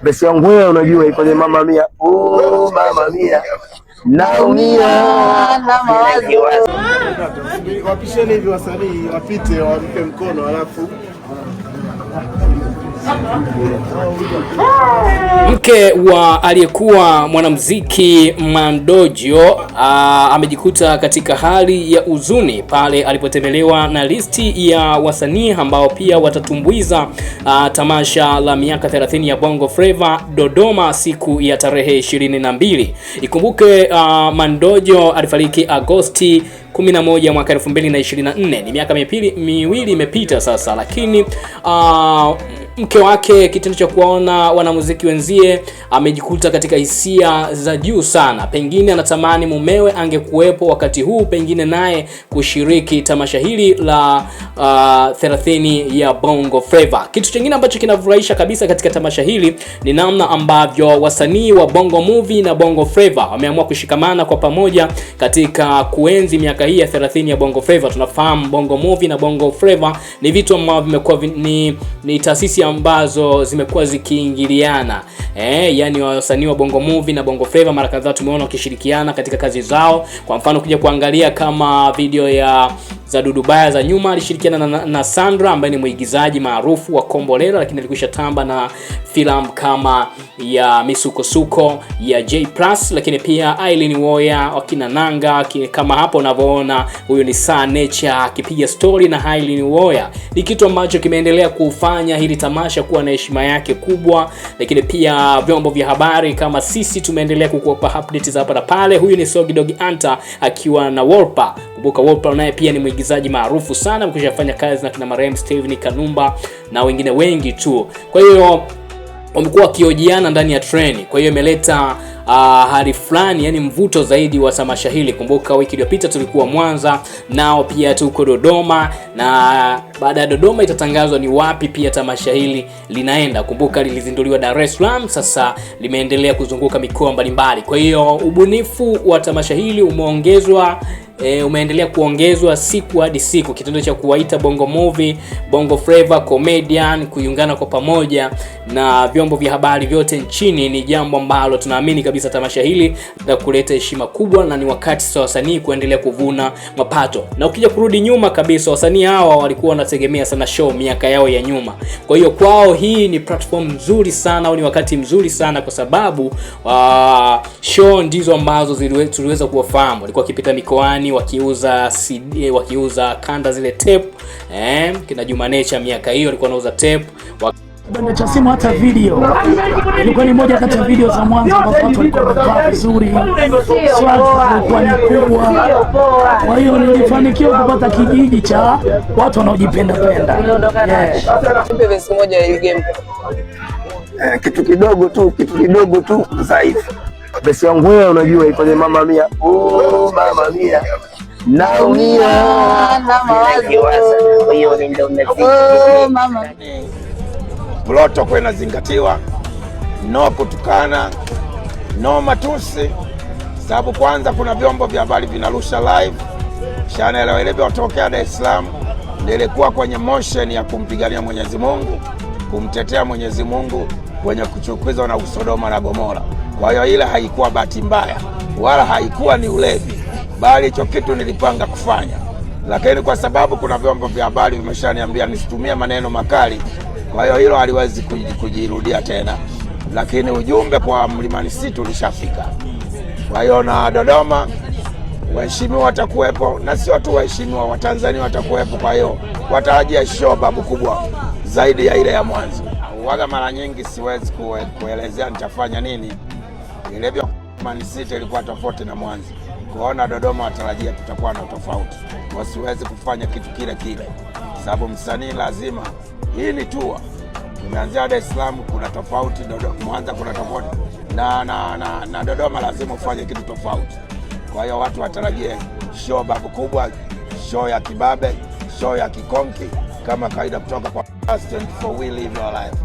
Besi yangu wewe unajua ikoje mama mia. Oh mama mia. Naumia na mawazo. Wapisheni hivi wasanii wapite wampe mkono alafu mke wa aliyekuwa mwanamuziki Mandojo amejikuta katika hali ya huzuni pale alipotembelewa na listi ya wasanii ambao pia watatumbuiza tamasha la miaka 30 ya Bongo Flava Dodoma siku ya tarehe 22. Ikumbuke Mandojo alifariki Agosti 11 mwaka 2024. Ni miaka miwili imepita sasa, lakini mke wake, kitendo cha kuona wanamuziki wenzie, amejikuta katika hisia za juu sana. Pengine anatamani mumewe angekuwepo wakati huu, pengine naye kushiriki tamasha hili la 30 ya Bongo Flava. Kitu kingine ambacho kinafurahisha kabisa katika tamasha hili ni namna ambavyo wasanii wa Bongo Movie na Bongo Flava wameamua kushikamana kwa pamoja katika kuenzi miaka hii ya 30 ya Bongo Flava. Tunafahamu Bongo Movie na Bongo Flava ni vitu ambavyo vimekuwa ni taasisi ambazo zimekuwa zikiingiliana. Yani wasanii wa Bongo Movie na Bongo Flava mara kadhaa tumeona wakishirikiana katika kazi zao. Kwa mfano kuja kuangalia kama video za Dudubaya za nyuma, alishirikiana na Sandra ambaye ni mwigizaji maarufu wa Kombolela, lakini alikwisha tamba na filamu kama ya Misukosuko ya J+, lakini pia Aileen Woya, wakina Nanga, kama hapo unavyoona huyu ni Sa Nature akipiga story na Aileen Woya. Ni kitu ambacho kimeendelea kufanya hili tamasha kuwa na heshima yake kubwa, lakini pia vyombo vya habari kama sisi tumeendelea kukupa updates hapa na pale. Huyu ni Soggy Dog Anta akiwa na Wolper. Kumbuka Wolper naye pia ni mwigizaji maarufu sana, mkishafanya kazi na kina Marem Steven Kanumba na wengine wengi tu. Kwa hiyo wamekuwa wakiojiana ndani ya treni. Kwa hiyo imeleta hali fulani, yani mvuto zaidi wa tamasha hili. Kumbuka wiki iliyopita tulikuwa Mwanza, nao pia tuko Dodoma, na baada ya Dodoma itatangazwa ni wapi pia tamasha hili linaenda. Kumbuka lilizinduliwa Dar es Salaam, sasa limeendelea kuzunguka mikoa mbalimbali. Kwa hiyo ubunifu wa tamasha hili umeendelea kuongezwa siku hadi siku. Kitendo cha kuwaita Bongo Movie, Bongo Flava, comedian kuungana kwa pamoja na vyombo vya habari vyote nchini ni jambo ambalo tunaamini kabisa tamasha hili litakuleta heshima kubwa, na ni wakati sasa wasanii kuendelea kuvuna mapato. Na ukija kurudi nyuma kabisa, wasanii hawa walikuwa wanategemea sana show miaka yao ya nyuma. Kwa hiyo kwao hii ni platform nzuri sana, au ni wakati mzuri sana, kwa sababu show ndizo ambazo tuliweza kuwafahamu. Walikuwa wakipita mikoani wakiuza CD, wakiuza kanda zile tape. Kina Juma Nature miaka hiyo alikuwa anauza tape. Banda cha simu hata video ilikuwa ni moja kati ya video za mwanzo ambapo watu walikuwa wamevaa vizuri, swag ilikuwa ni kubwa. Kwa hiyo nilifanikiwa kupata kijiji cha watu wanaojipenda penda. Nipe verse moja ile game. Kitu kidogo tu dhaifu. Besi yangu wewe unajua ikoje mama mia. Oh mama mia. Naumia na mawazo. Huyo ndio mnafiki. Oh mama. Protocol inazingatiwa, no kutukana, no matusi, sababu kwanza kuna vyombo vya habari vinarusha live. Channel ile iliyotokea Dar es Salaam ilikuwa kwenye motion ya kumpigania Mwenyezi Mungu, kumtetea Mwenyezi Mungu kwenye kuchukizwa na Sodoma na Gomora. Kwa hiyo ile haikuwa bahati mbaya wala haikuwa ni ulevi, bali hicho kitu nilipanga kufanya. Lakini kwa sababu kuna vyombo vya habari vimeshaniambia nisitumie maneno makali, kwa hiyo hilo haliwezi kujirudia tena. Lakini ujumbe kwa Mlimani City ulishafika. Kwa hiyo na Dodoma waheshimiwa watakuwepo, na sio tu waheshimiwa, Watanzania watakuwepo. Kwa hiyo watarajia show babu kubwa zaidi ya ile ya mwanzo. Waga mara nyingi siwezi kuelezea nitafanya nini. Ilivyo Mlimani City ilikuwa tofauti na mwanzo. Kuona Dodoma watarajia tutakuwa na tofauti. Wasiwezi kufanya kitu kile kile, sababu msanii lazima, hii ni tour. Tumeanzia Dar es Salaam, kuna tofauti, Mwanza kuna tofauti, na Dodoma lazima ufanye kitu tofauti. Kwa hiyo watu watarajie show babu kubwa, show ya kibabe, show ya kikonki kama kaida kutoka kwa Fast and for We Live Your Life.